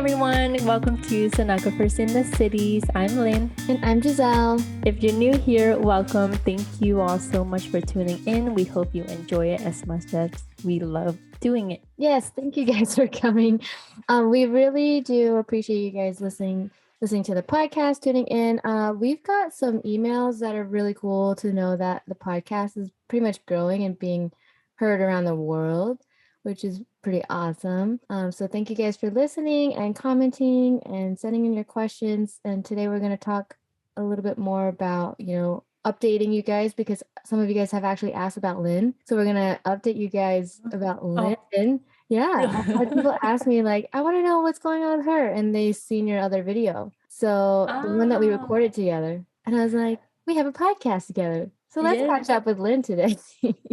everyone. Welcome to Sonographers in the Cities. I'm Lynn. And I'm Giselle. If you're new here, welcome. Thank you all so much for tuning in. We hope you enjoy it as much as we love doing it. Yes, thank you guys for coming. We really do appreciate you guys listening to the podcast, tuning in. We've got some emails that are really cool to know that the podcast is pretty much growing and being heard around the world, which is pretty awesome. So thank you guys for listening and commenting and sending in your questions. And today we're going to talk a little bit more about, updating you guys, because some of you guys have actually asked about Lynn. So we're going to update you guys about Lynn. Oh. Yeah. I've had people ask me like, I want to know what's going on with her. And they've seen your other video. So the one that we recorded together. And I was like, we have a podcast together. So let's catch up with Lynn today.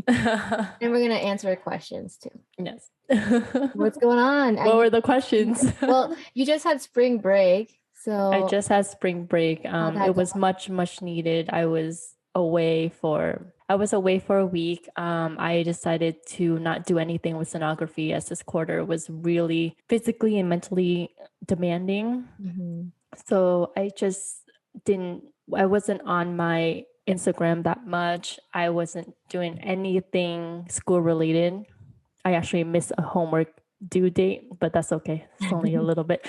And we're going to answer her questions too. Yes. What's going on? What were the questions? Well, you just had spring break. So I just had spring break. It was much needed. I was away for a week. I decided to not do anything with sonography as this quarter was really physically and mentally demanding. Mm-hmm. So I wasn't on my Instagram that much. I wasn't doing anything school related. I actually missed a homework due date, but that's okay. It's only a little bit.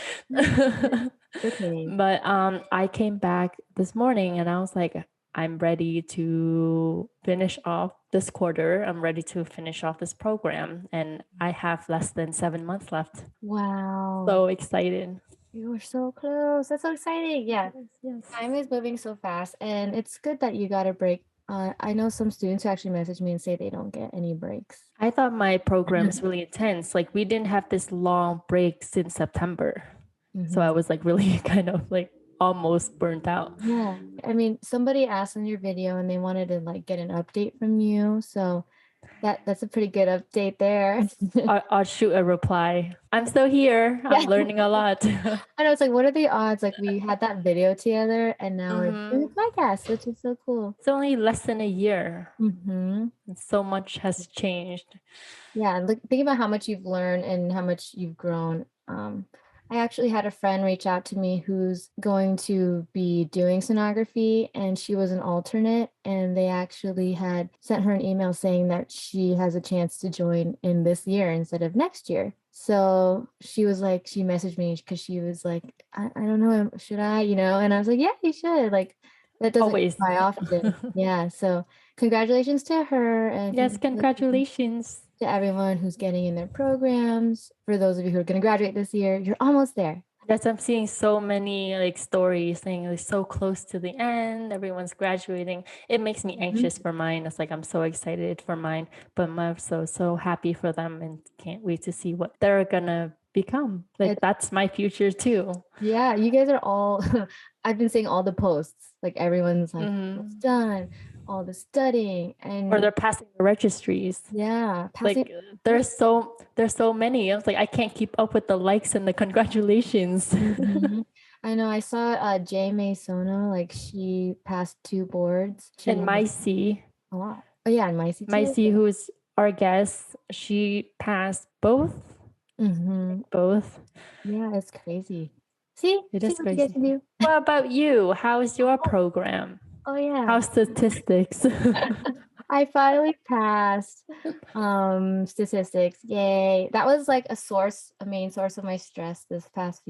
Okay. But I came back this morning and I was like, I'm ready to finish off this quarter. I'm ready to finish off this program. And I have less than 7 months left. Wow. So excited. You were so close. That's so exciting. Yeah. Yes. Time is moving so fast. And it's good that you got a break. I know some students who actually message me and say they don't get any breaks. I thought my program was really intense. Like we didn't have this long break since September. Mm-hmm. So I was like really kind of like almost burnt out. Yeah. I mean, somebody asked in your video and they wanted to like get an update from you. So that's a pretty good update there. I'll shoot a reply. I'm still here. I'm learning a lot. I know, it's like, what are the odds? Like we had that video together and now we're doing a podcast, which is so cool. It's only less than a year. Mm-hmm. And so much has changed. Yeah. And think about how much you've learned and how much you've grown. I actually had a friend reach out to me who's going to be doing sonography, and she was an alternate, and they actually had sent her an email saying that she has a chance to join in this year instead of next year. So she was like, she messaged me because she was like, I don't know, should I, and I was like, yeah, you should. Like that doesn't always fly often. Yeah. So congratulations to her. And yes, congratulations to everyone who's getting in their programs. For those of you who are going to graduate this year, you're almost there. Yes, I'm seeing so many like stories saying like so close to the end, everyone's graduating. It makes me anxious for mine. It's like I'm so excited for mine, but I'm so happy for them and can't wait to see what they're gonna become. Like that's my future too. Yeah, you guys are all I've been seeing all the posts. Like everyone's like, it's done. All the studying and or they're passing the registries. Yeah. Like there's so many. I was like, I can't keep up with the likes and the congratulations. Mm-hmm. I know. I saw J. Sono, like she passed 2 boards. And Myci. A lot. Oh yeah, and Myci too. Myci, who's our guest, she passed both. Mm-hmm. Both. Yeah, it's crazy. See? It is crazy. What about you? How's your program? Oh yeah. How's statistics? I finally passed statistics. Yay. That was like a main source of my stress this past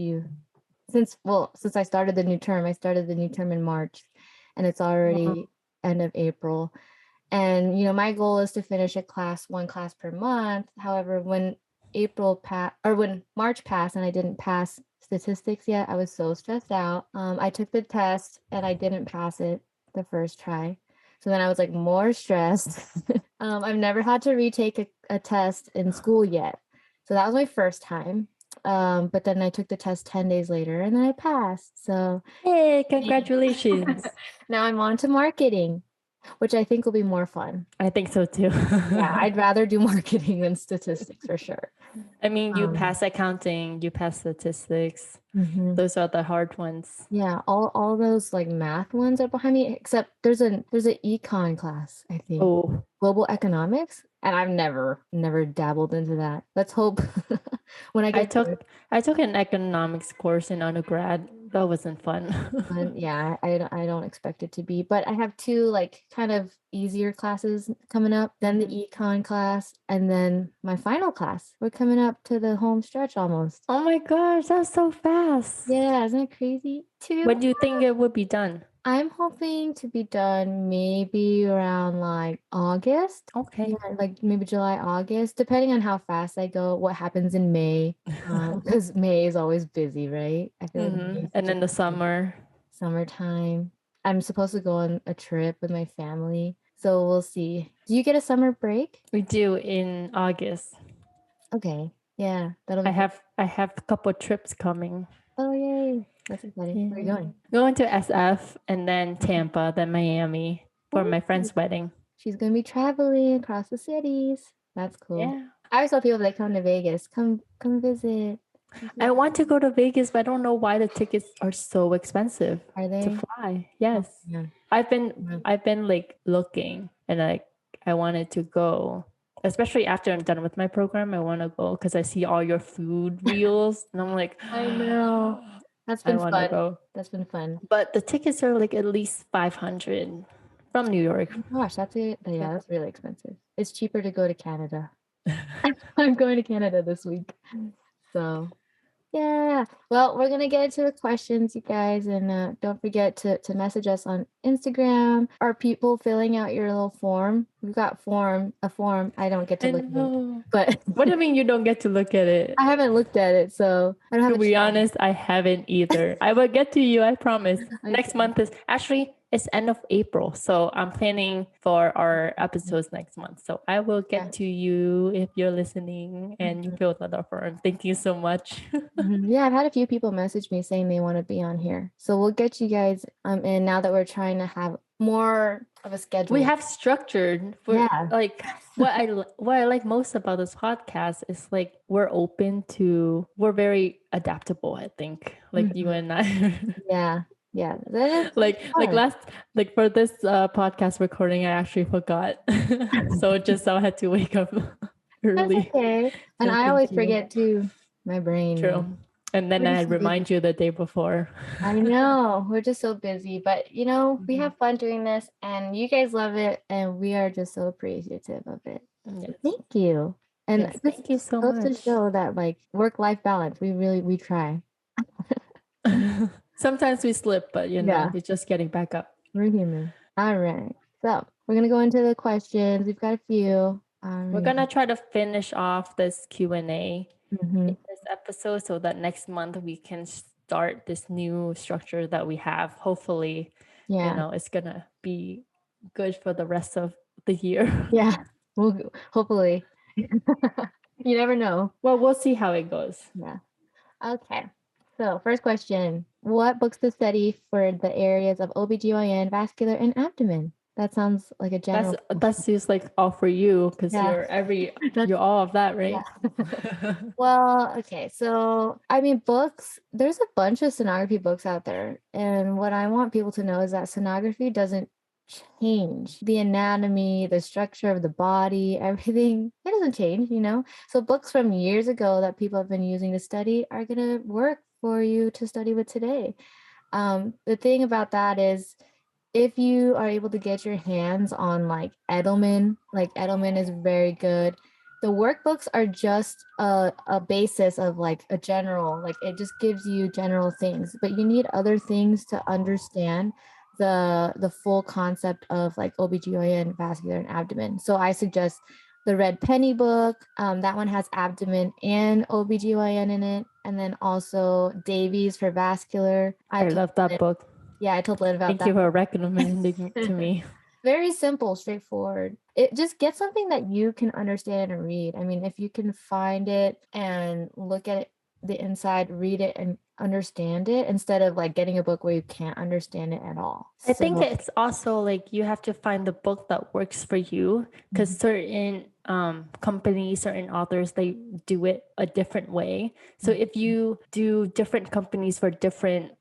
since I started the new term. I started the new term in March and it's already end of April. And my goal is to finish one class per month. However, when when March passed and I didn't pass statistics yet, I was so stressed out. I took the test and I didn't pass it the first try. So then I was like more stressed. I've never had to retake a test in school yet. So that was my first time. But then I took the test 10 days later and then I passed. So hey, congratulations. Now I'm on to marketing, which I think will be more fun. I think so too. Yeah, I'd rather do marketing than statistics for sure. I mean, you pass accounting, you pass statistics. Mm-hmm. Those are the hard ones. Yeah, all those like math ones are behind me, except there's an econ class, I think. Oh, global economics. And I've never dabbled into that. Let's hope when I I get to took I took an economics course in undergrad. That wasn't fun. one, yeah, I don't expect it to be, but I have two like kind of easier classes coming up, then the econ class, and then my final class. We're coming up to the home stretch almost. Oh my gosh, that's so fast. Yeah, isn't it crazy? When do you think it would be done? I'm hoping to be done maybe around like August. Okay. Yeah, like maybe July, August, depending on how fast I go, what happens in May. Because May is always busy, right? I feel like May is And such a then the busy summer. summertime. I'm supposed to go on a trip with my family, so we'll see. Do you get a summer break? We do in August. Okay, yeah, that'll be fun. I have a couple trips coming. Oh, yay. That's exciting. Yeah. Where are you going? Going to SF and then Tampa, then Miami for my Oh, friend's wedding. she's gonna be traveling across the cities. That's cool. Yeah. I always tell people that come to Vegas, come visit. I want to go to Vegas, but I don't know why the tickets are so expensive Are to they? fly. Oh, Yes. yeah. I've been like looking and like I wanted to go. Especially after I'm done with my program, I want to go because I see all your food reels and I'm like, I know. That's I been want to fun. go. That's been fun. But the tickets are like at least 500 from New York. Oh my gosh, that's it. Yeah, that's really expensive. It's cheaper to go to Canada. I'm going to Canada this week. So yeah. Well, we're gonna get into the questions, you guys, and don't forget to message us on Instagram. Are people filling out your little form? We've got a form. I don't get to I look at it, know. but What do you mean you don't get to look at it? I haven't looked at it, so I don't have To a be chance. honest, I haven't either. I will get to you, I promise. Next Okay. month is actually it's end of April. So I'm planning for our episodes next month. So I will get Yeah. to you if you're listening and you filled out our form. Thank you so much. Yeah, I've had a few people message me saying they want to be on here. So we'll get you guys in now that we're trying to have more of a schedule. We have structured for Yeah. like what I like most about this podcast is like we're very adaptable, I think. Like you and I. Yeah. Yeah. That is like fun. for this podcast recording I actually forgot. So just I had to wake up That's early. okay. And So I thank always you. forget too. My brain, True. man. And then We're I just so busy. remind you the day before. I know. We're just so busy. But we have fun doing this and you guys love it. And we are just so appreciative of it. Yes. So thank you. And Yes, this thank you so goes to much. show that like work-life balance. We try. Sometimes we slip, but Yeah. we're just getting back up. We're human. All right. So we're gonna go into the questions. We've got a few. We're gonna try to finish off this Q&A Mhm. in this episode so that next month we can start this new structure that we have. Hopefully, Yeah. it's gonna be good for the rest of the year. Yeah. We'll hopefully. You never know. Well, we'll see how it goes. Yeah. Okay. So first question. What books to study for the areas of OBGYN, vascular, and abdomen? That sounds like a general. That's just like all for you because Yeah. you're all of that, right? Well, okay. So, I mean, books, there's a bunch of sonography books out there. And what I want people to know is that sonography doesn't change the anatomy, the structure of the body, everything. It doesn't change. So, books from years ago that people have been using to study are going to work for you to study with today. The thing about that is, if you are able to get your hands on like Edelman is very good. The workbooks are just a basis of like a general, like it just gives you general things, but you need other things to understand the full concept of like OBGYN, vascular, and abdomen. So I suggest the Red Penny book. That one has abdomen and OBGYN in it. And then also Davies for vascular. I love that book. Yeah, I told Lynn about that. Thank you for recommending it to me. Very simple, straightforward. It just gets something that you can understand and read. I mean, if you can find it and look at it, the inside, read it, and understand it instead of like getting a book where you can't understand it at all. I think So it's also like you have to find the book that works for you, because certain companies, certain authors, they do it a different way. So if you do different companies for different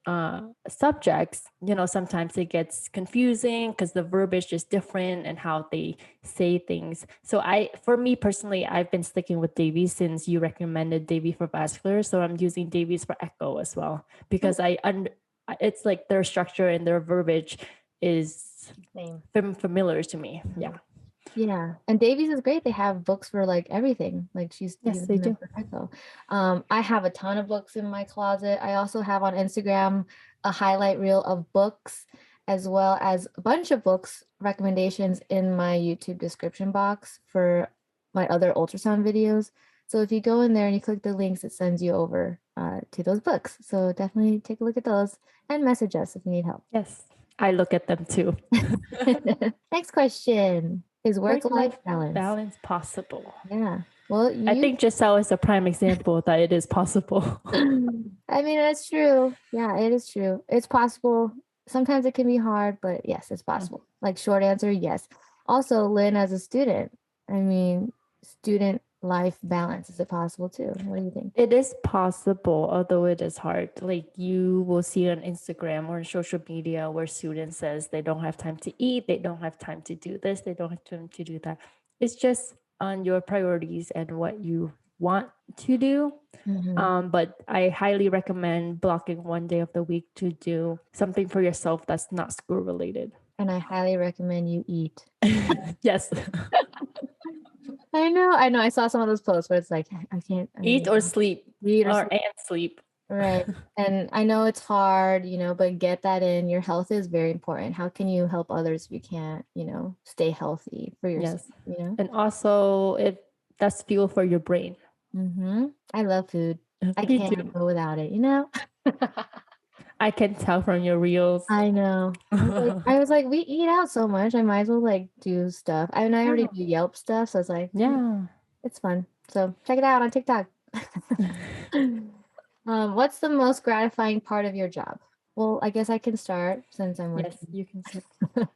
subjects, sometimes it gets confusing because the verbiage is different and how they say things. So for me personally, I've been sticking with Davies since you recommended Davy for vascular. So I'm using Davies for echo as well, because it's like their structure and their verbiage is same. familiar to me. Yeah. Yeah. And Davies is great. They have books for like everything. Like she's Yes, they do. for echo. I have a ton of books in my closet. I also have on Instagram a highlight reel of books, as well as a bunch of books recommendations in my YouTube description box for my other ultrasound videos. So if you go in there and you click the links, it sends you over to those books. So definitely take a look at those and message us if you need help. Yes, I look at them too. Next question. Is work-life balance? Balance possible? Yeah. Well, I think Giselle is a prime example that it is possible. I mean, that's true. Yeah, it is true. It's possible. Sometimes it can be hard, but yes, it's possible. Like short answer, yes. Also, Lynn, as a student, I mean, student life balance, is it possible too? What do you think? It is possible, although it is hard. Like you will see on Instagram or on social media where students says they don't have time to eat, they don't have time to do this, they don't have time to do that. It's just on your priorities and what you want to do. But I highly recommend blocking one day of the week to do something for yourself that's not school related. And I highly recommend you eat. Yes. I know. I saw some of those posts where it's like, I can't Eat or sleep. Eat or and sleep. Right. And I know it's hard, but get that in. Your health is very important. How can you help others if you can't, stay healthy for yourself, Yes. And also, if that's fuel for your brain. I love food. I Me can't too. go without it, I can tell from your reels. I know. I was like, we eat out so much. I might as well like do stuff. I mean, I already do Yelp stuff, so it's like, Yeah. it's fun. So check it out on TikTok. What's the most gratifying part of your job? Well, I guess I can start since I'm working. Yes, you can start.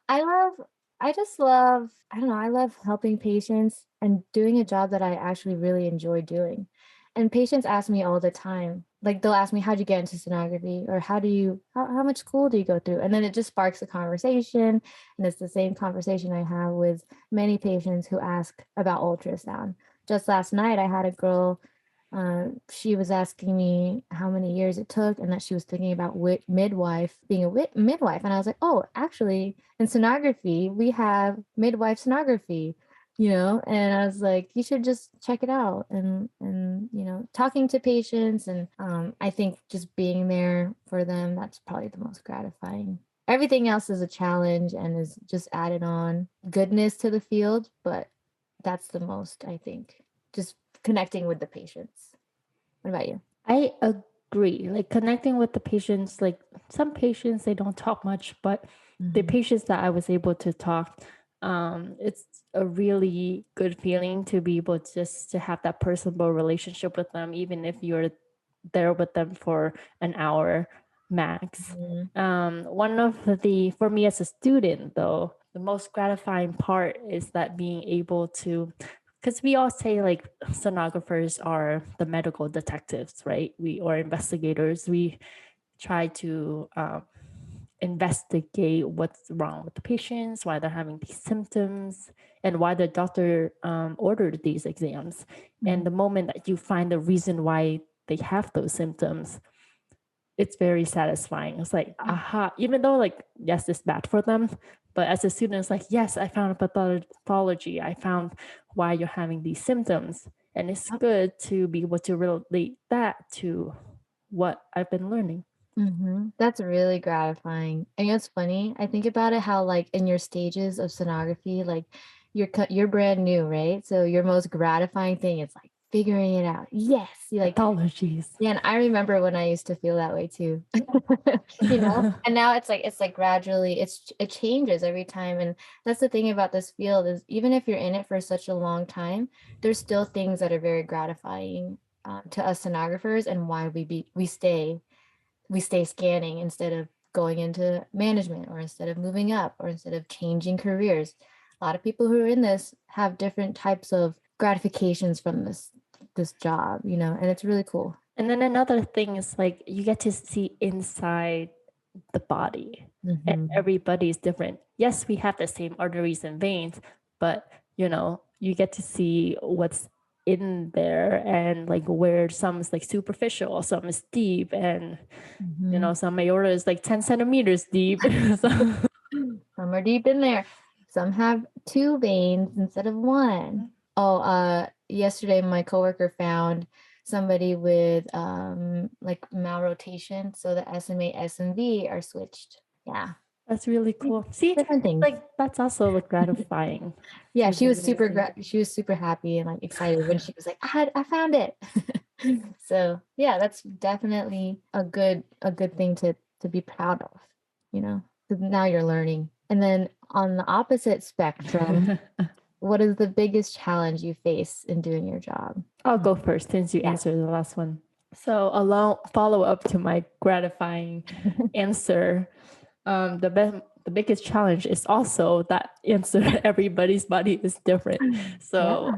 I just love, I don't know, I love helping patients and doing a job that I actually really enjoy doing. And patients ask me all the time, like they'll ask me, how'd you get into sonography? Or how much school do you go through? And then it just sparks a conversation. And it's the same conversation I have with many patients who ask about ultrasound. Just last night, I had a girl, she was asking me how many years it took and that she was thinking about being a midwife. And I was like, oh, actually, in sonography, we have midwife sonography, and I was like, you should just check it out. And talking to patients and I think just being there for them, that's probably the most gratifying. Everything else is a challenge and is just added on goodness to the field, but that's the most, I think, just connecting with the patients. What about you? I agree. Like connecting with the patients, like some patients, they don't talk much, but the patients that I was able to talk, it's a really good feeling to be able to have that personal relationship with them, even if you're there with them for an hour max. For me as a student though, the most gratifying part is that being able to, because we all say like sonographers are the medical detectives, right? Or investigators. We try to investigate what's wrong with the patients, why they're having these symptoms, and why the doctor ordered these exams. And the moment that you find the reason why they have those symptoms, it's very satisfying. It's like, aha, even though like, yes, it's bad for them, but as a student, it's like, yes, I found a pathology. I found why you're having these symptoms. And it's good to be able to relate that to what I've been learning. That's really gratifying. And it's funny. I think about it how like in your stages of sonography, like you're brand new, right? So your most gratifying thing is like figuring it out. Yes, you like Pathologies. Yeah, and I remember when I used to feel that way too. And now it's like gradually it changes every time. And that's the thing about this field is even if you're in it for such a long time, there's still things that are very gratifying to us sonographers, and why we stay scanning instead of going into management, or instead of moving up, or instead of changing careers. A lot of people who are in this have different types of gratifications from this job, and it's really cool. And then another thing is like you get to see inside the body, and everybody is different. Yes, we have the same arteries and veins, but you get to see what's in there, and like where some is like superficial, some is deep, and some aorta is like 10 centimeters deep. Some are deep in there. Some have 2 veins instead of 1. Yesterday my coworker found somebody with like malrotation, so the SMA, SMV are switched. Yeah, That's really cool. See, different things. like that's also like gratifying. Yeah, she was super happy and like excited when she was like, I found it. So yeah, that's definitely a good thing to be proud of, 'cause now you're learning. And then on the opposite spectrum, what is the biggest challenge you face in doing your job? I'll go first since you answered the last one. So along follow up to my gratifying answer, the biggest challenge is also that answer. Everybody's body is different. So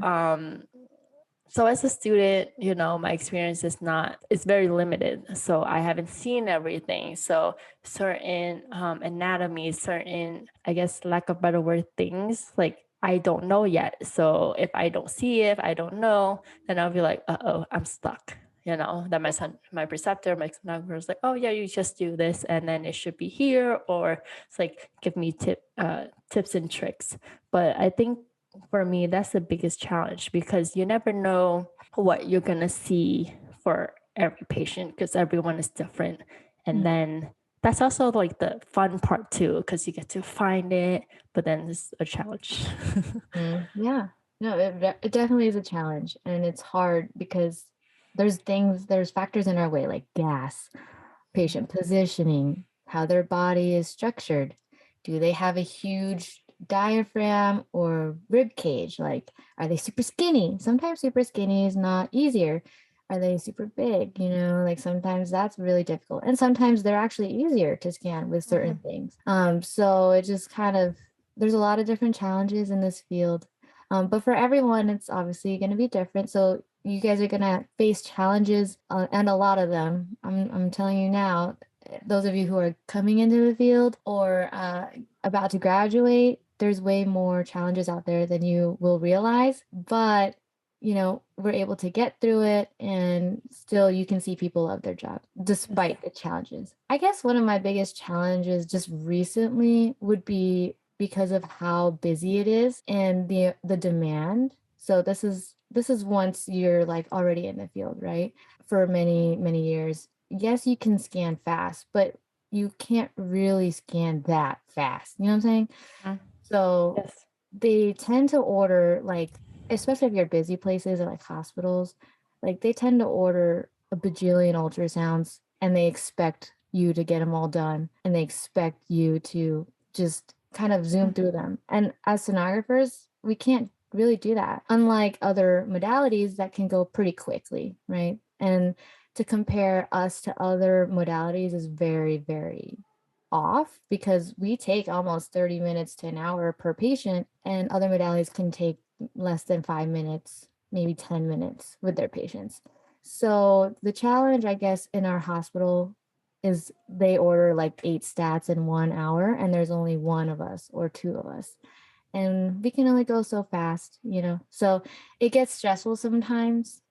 so as a student, my experience it's very limited. So I haven't seen everything. So certain anatomy, certain, I guess, lack of better word, things like I don't know yet. So if I don't see it, if I don't know, then I'll be like, I'm stuck. That my preceptor, my sonographer is like, oh yeah, you just do this and then it should be here, or it's like give me tips and tricks. But I think for me, that's the biggest challenge, because you never know what you're gonna see for every patient, because everyone is different. And then that's also like the fun part too, because you get to find it, but then it's a challenge. Yeah, no, it definitely is a challenge, and it's hard because there's factors in our way, like gas, patient positioning, how their body is structured. Do they have a huge diaphragm or rib cage? Like, are they super skinny? Sometimes super skinny is not easier. Are they super big? Like sometimes that's really difficult. And sometimes they're actually easier to scan with certain things. So it just kind of, there's a lot of different challenges in this field. But for everyone, it's obviously going to be different. So you guys are going to face challenges, and a lot of them. I'm telling you now, those of you who are coming into the field or about to graduate, there's way more challenges out there than you will realize. But we're able to get through it, and still you can see people love their job despite the challenges. I guess one of my biggest challenges just recently would be because of how busy it is and the demand. So this is once you're like already in the field, right? For many, many years. Yes, you can scan fast, but you can't really scan that fast. You know what I'm saying? So Yes. they tend to order, like, especially if you're busy places or like hospitals, like they tend to order a bajillion ultrasounds, and they expect you to get them all done, and they expect you to just kind of zoom through them. And as sonographers, we can't really do that, unlike other modalities that can go pretty quickly, right? And to compare us to other modalities is very, very off, because we take almost 30 minutes to an hour per patient, and other modalities can take less than 5 minutes, maybe 10 minutes with their patients. So the challenge, I guess, in our hospital is they order like 8 stats in 1 hour, and there's only 1 of us or 2 of us. And we can only go so fast, So it gets stressful sometimes,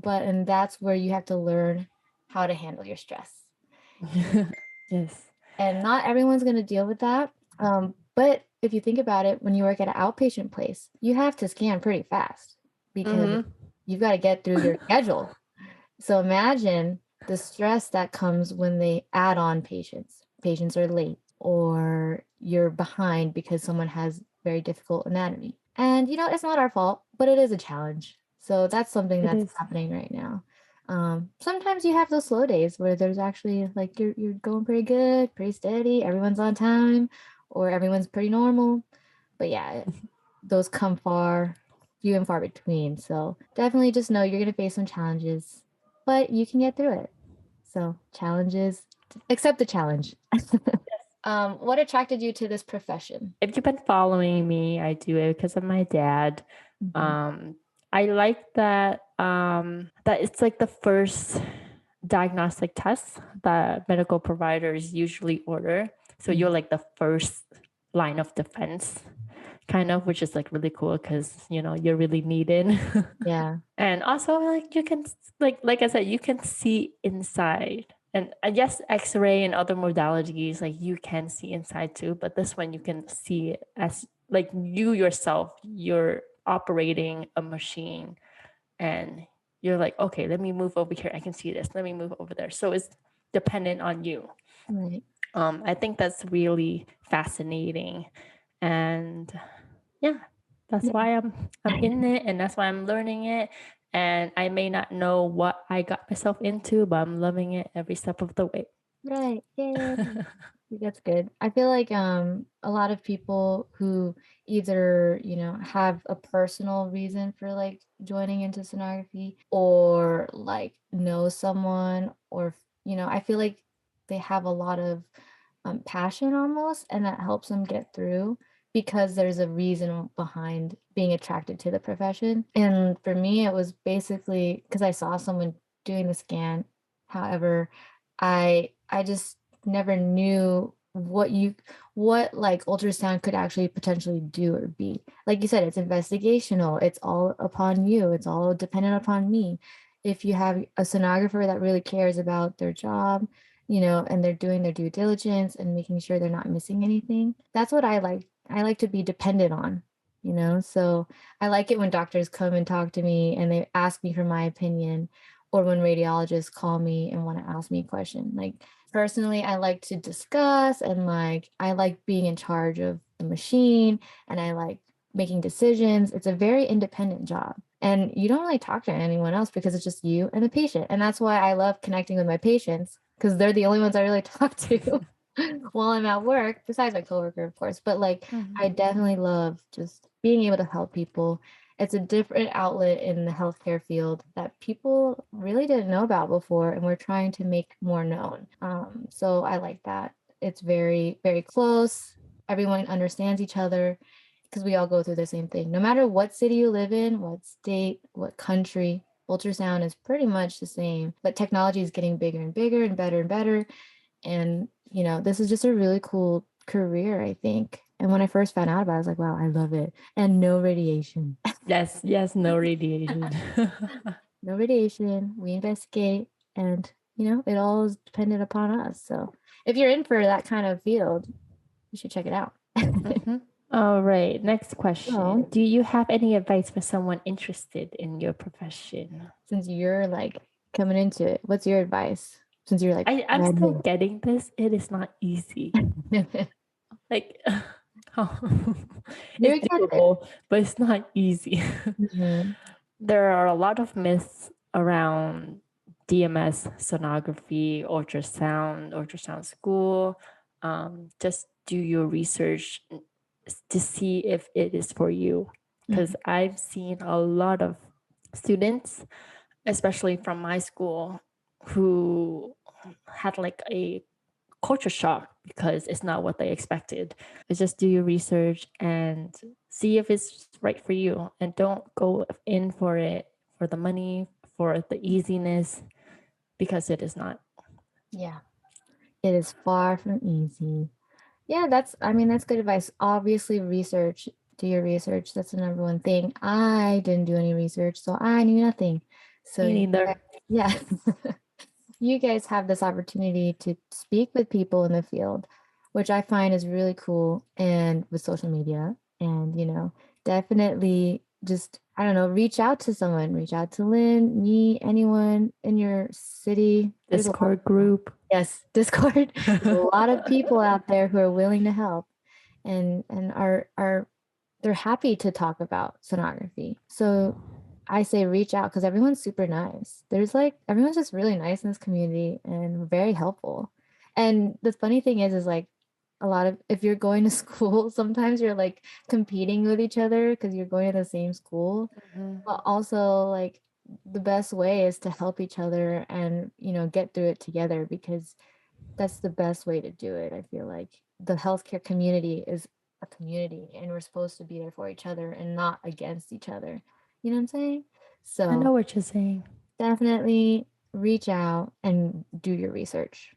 and that's where you have to learn how to handle your stress. Yes. And not everyone's going to deal with that. But if you think about it, when you work at an outpatient place, you have to scan pretty fast because you've got to get through your schedule. So imagine the stress that comes when they add on patients. Patients are late, or you're behind because someone has very difficult anatomy. And, it's not our fault, but it is a challenge. So that's something that's happening right now. Sometimes you have those slow days where there's actually like you're going pretty good, pretty steady, everyone's on time, or everyone's pretty normal. But yeah, those come far few and far between. So definitely just know you're going to face some challenges, but you can get through it. So challenges, accept the challenge. What attracted you to this profession? If you've been following me, I do it because of my dad. I like that that it's like the first diagnostic test that medical providers usually order. So you're like the first line of defense, kind of, which is like really cool because you're really needed. Yeah. And also like you can like I said, you can see inside. And I guess X-ray and other modalities, like you can see inside too, but this one you can see it as like you yourself, you're operating a machine and you're like, okay, let me move over here. I can see this. Let me move over there. So it's dependent on you. Right. I think that's really fascinating. And yeah, that's why I'm in it, and that's why I'm learning it. And I may not know what I got myself into, but I'm loving it every step of the way. Right. Yeah. That's good. I feel like a lot of people who either, have a personal reason for like joining into sonography or like know someone or I feel like they have a lot of passion almost, and that helps them get through because there's a reason behind being attracted to the profession. And for me, it was basically because I saw someone doing the scan. However, I just never knew what like ultrasound could actually potentially do or be. Like you said, it's investigational. It's all upon you. It's all dependent upon me. If you have a sonographer that really cares about their job, and they're doing their due diligence and making sure they're not missing anything. That's what I like. I like to be dependent on. So I like it when doctors come and talk to me and they ask me for my opinion, or when radiologists call me and want to ask me a question. Like personally, I like to discuss and like I like being in charge of the machine and I like making decisions. It's a very independent job. And you don't really talk to anyone else because it's just you and the patient. And that's why I love connecting with my patients because they're the only ones I really talk to while I'm at work, besides my coworker, of course. But like, I definitely love just being able to help people. It's a different outlet in the healthcare field that people really didn't know about before, and we're trying to make more known. So I like that. It's very, very close. Everyone understands each other because we all go through the same thing. No matter what city you live in, what state, what country, ultrasound is pretty much the same. But technology is getting bigger and bigger and better and better. And, this is just a really cool career, I think. And when I first found out about it, I was like, wow, I love it. And no radiation. Yes, no radiation. No radiation. We investigate and, it all is dependent upon us. So if you're in for that kind of field, you should check it out. All right, next question. So, do you have any advice for someone interested in your profession? since you're like coming into it, what's your advice? Since you're like, I'm still getting this. It is not easy. Like, it's doable, but it's not easy. There are a lot of myths around DMS, sonography, ultrasound school. Just do your research to see if it is for you. Because I've seen a lot of students, especially from my school, who had like a culture shock because it's not what they expected. But just do your research and see if it's right for you, and don't go in for it for the money, for the easiness, because it is not. Yeah, it is far from easy. Yeah, that's good advice. Obviously, do your research. That's the number one thing. I didn't do any research, so I knew nothing. So Me neither. Yeah. You guys have this opportunity to speak with people in the field, which I find is really cool, and with social media. And, definitely just, I don't know, reach out to someone, reach out to Lynn, me, anyone in your city. Discord group. Yes, Discord. There's a lot of people out there who are willing to help and are they're happy to talk about sonography. So I say reach out because everyone's super nice. Everyone's just really nice in this community and very helpful. And the funny thing is like a lot of, if you're going to school, sometimes you're like competing with each other because you're going to the same school. But also like the best way is to help each other and, get through it together, because that's the best way to do it. I feel like the healthcare community is a community and we're supposed to be there for each other and not against each other. You know what I'm saying? I know So what you're saying. definitely reach out and do your research.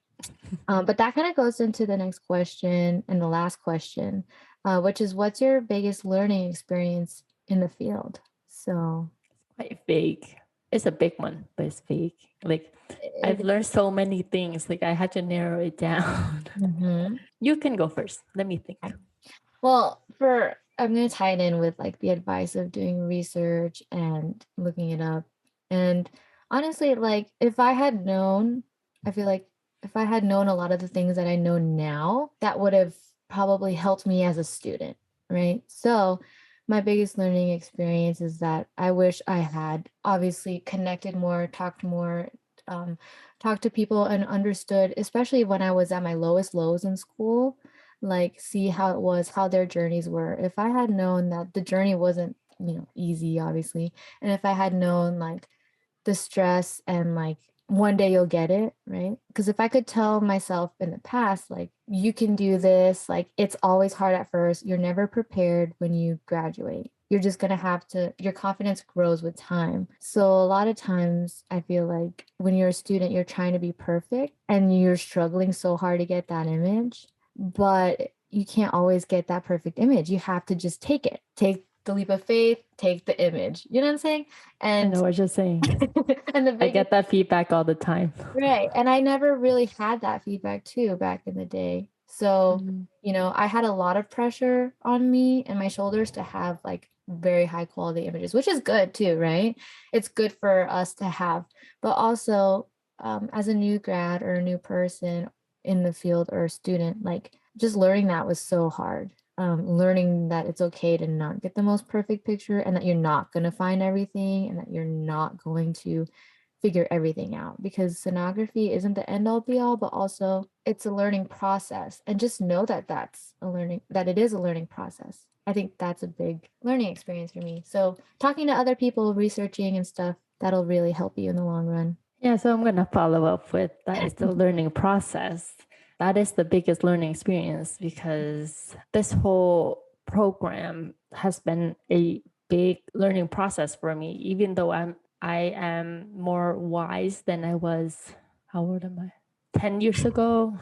But that kind of goes into the next question and the last question, which is, what's your biggest learning experience in the field? So Quite vague. It's a big one, but it's vague. Like I've it, learned so many things. Like I had to narrow it down. Mhm. You can go first. Let me think. Well, I'm going to tie it in with like the advice of doing research and looking it up. And honestly, like if I had known, I feel like if I had known a lot of the things that I know now, that would have probably helped me as a student, right? So, my biggest learning experience is that I wish I had obviously connected more, talked more, um, talked to people and understood, especially when I was at my lowest lows in school, like see how it was, how their journeys were. If I had known that the journey wasn't, easy, obviously, and if I had known like the stress and like one day you'll get it, right? Because if I could tell myself in the past, like, you can do this, like, it's always hard at first, you're never prepared when you graduate. You're just going to have to, your confidence grows with time. So, a lot of times, I feel like when you're a student, you're trying to be perfect and you're struggling so hard to get that image, but you can't always get that perfect image. You have to just take the leap of faith, take the image. You know what I'm saying? I And know what you're saying. and the I biggest get that feedback all the time. right. And I never really had that feedback too back in the day. So, Mhm. I had a lot of pressure on me and my shoulders to have like very high quality images, which is good too, right? It's good for us to have. But also, as a new grad or a new person in the field or a student, like just learning that was so hard. Learning that it's okay to not get the most perfect picture and that you're not going to find everything and that you're not going to figure everything out, because sonography isn't the end all be all, but also it's a learning process. And just know that that it is a learning process. I think that's a big learning experience for me. So talking to other people, researching and stuff, that'll really help you in the long run. Yeah, so I'm going to follow up with that is the learning process. That is the biggest learning experience because this whole program has been a big learning process for me, even though I am more wise than I was. How old am I? 10 years ago,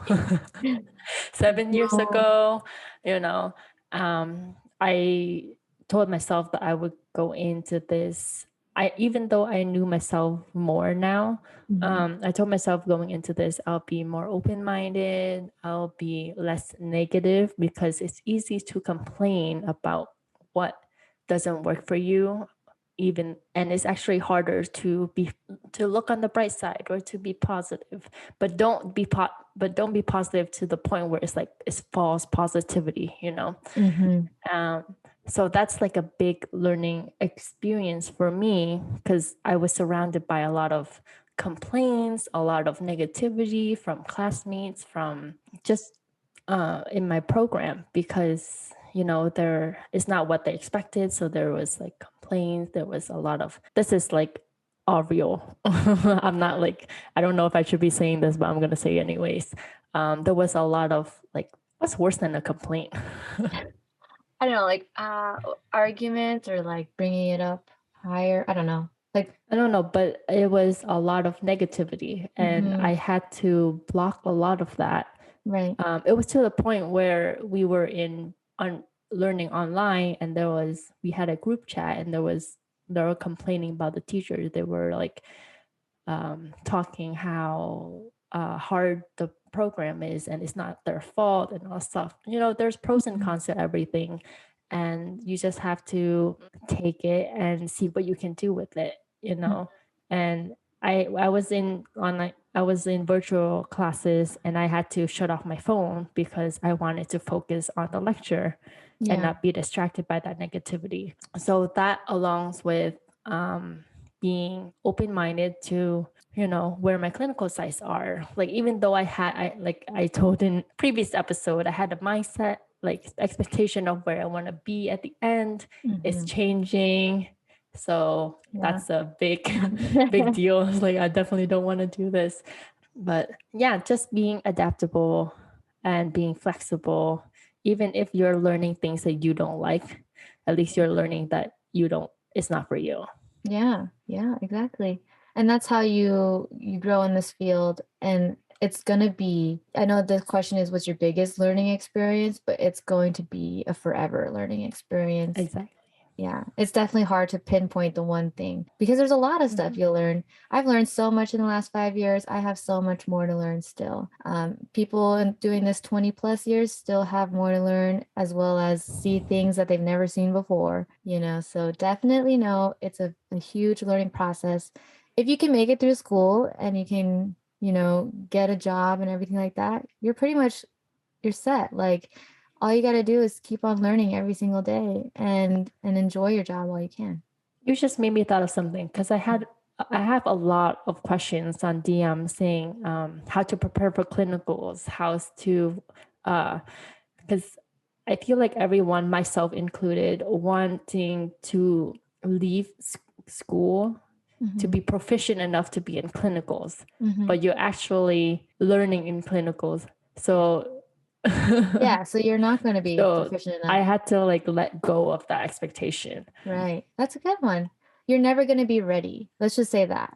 7 years No. ago, you know, I told myself that I would go into this. Even though I knew myself more now, Mhm. I told myself going into this, I'll be more open-minded. I'll be less negative because it's easy to complain about what doesn't work for you, and it's actually harder to look on the bright side or to be positive. But don't be positive to the point where it's like it's false positivity. Mhm. Um, so that's like a big learning experience for me because I was surrounded by a lot of complaints, a lot of negativity from classmates, from just in my program because there is not what they expected. So there was like complaints. There was a lot of this is like all real. I'm not like I don't know if I should be saying this, but I'm gonna say anyways. There was a lot of like what's worse than a complaint? I don't know, like arguments or like bringing it up higher. I don't know. Like, I don't know, but it was a lot of negativity, and I mhm, had to block a lot of that. right. It was to the point where we were on learning online, and we had a group chat, and they were complaining about the teachers. They were like talking how hard the program is, and it's not their fault, and all stuff. There's pros and Mhm. cons to everything, and you just have to take it and see what you can do with it. And I was in virtual classes, and I had to shut off my phone because I wanted to focus on the lecture and Yeah. not be distracted by that negativity. So that along with being open-minded to, where my clinical sites are. Like, even though I told in previous episode, I had a mindset, like expectation of where I want to be at the end. It's changing. So that's a big deal. Like, I definitely don't want to do this. But yeah, just being adaptable and being flexible, even if you're learning things that you don't like, at least you're learning that it's not for you. Yeah, exactly. And that's how you grow in this field. And it's going to be, I know the question is, what's your biggest learning experience, but it's going to be a forever learning experience. Exactly. Yeah, it's definitely hard to pinpoint the one thing because there's a lot of stuff you'll learn. I've learned so much in the last 5 years. I have so much more to learn still. People doing this 20 plus years still have more to learn, as well as see things that they've never seen before, so definitely know it's a huge learning process. If you can make it through school and you can, get a job and everything like that, you're set. Like, all you got to do is keep on learning every single day and enjoy your job while you can. You just made me thought of something, because I have a lot of questions on DM saying how to prepare for clinicals, because I feel like everyone, myself included, wanting to leave school to be proficient enough to be in clinicals, but you're actually learning in clinicals. So yeah, so you're not going to be proficient enough. I had to let go of that expectation. Right. That's a good one. You're never going to be ready. Let's just say that,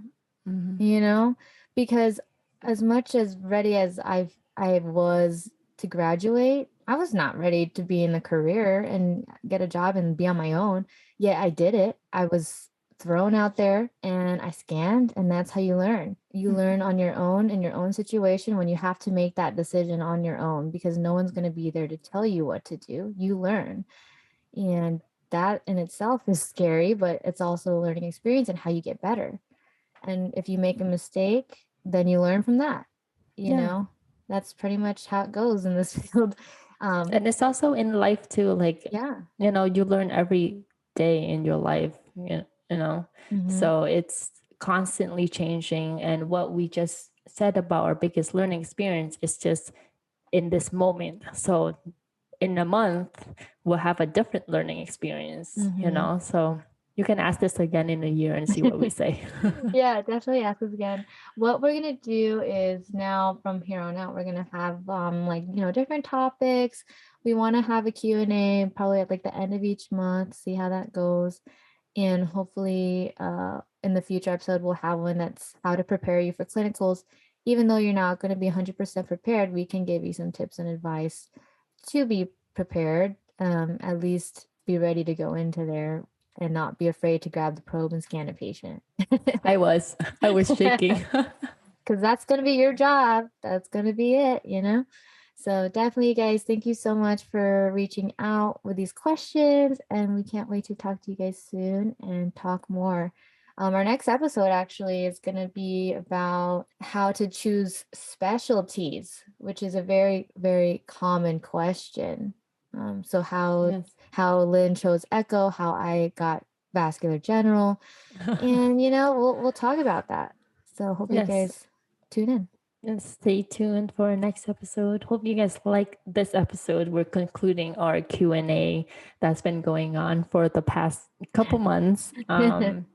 because as much as ready as I was to graduate, I was not ready to be in a career and get a job and be on my own. Yet I did it. I was thrown out there and I scanned, and that's how you learn. You learn on your own in your own situation when you have to make that decision on your own, because no one's going to be there to tell you what to do. You learn. And that in itself is scary, but it's also a learning experience and how you get better. And if you make a mistake, then you learn from that. You know, that's pretty much how it goes in this field. And it's also in life too. You learn every day in your life, so it's constantly changing. And what we just said about our biggest learning experience is just in this moment. So in a month, we'll have a different learning experience, so you can ask this again in a year and see what we say. Yeah, definitely ask us again. What we're going to do is now from here on out, we're going to have different topics. We want to have a Q&A probably at the end of each month, see how that goes. And hopefully in the future episode, we'll have one that's how to prepare you for clinicals. Even though you're not going to be 100% prepared, we can give you some tips and advice to be prepared, at least be ready to go into there and not be afraid to grab the probe and scan a patient. I was shaking. Because that's going to be your job. That's going to be it, So definitely, guys, thank you so much for reaching out with these questions. And we can't wait to talk to you guys soon and talk more. Our next episode actually is going to be about how to choose specialties, which is a very, very common question. So how Lynn chose echo, how I got vascular general, and we'll talk about that. So hope you guys tune in. And stay tuned for our next episode. Hope you guys like this episode. We're concluding our Q&A that's been going on for the past couple months.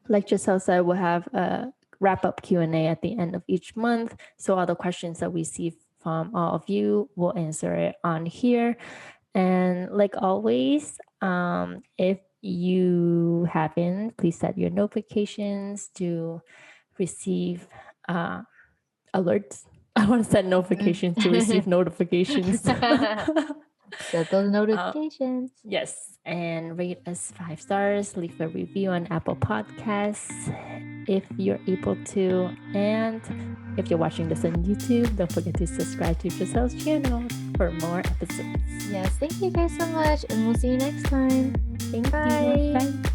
Like Giselle said, we'll have a wrap-up Q&A at the end of each month. So all the questions that we see from all of you, we'll answer it on here. And like always, if you haven't, please set your notifications to receive alerts. I want to set notifications to receive notifications. Set those notifications. Yes. And rate us 5 stars. Leave a review on Apple Podcasts if you're able to. And if you're watching this on YouTube, don't forget to subscribe to Giselle's channel for more episodes. Yes. Thank you guys so much. And we'll see you next time. Thank you. Bye.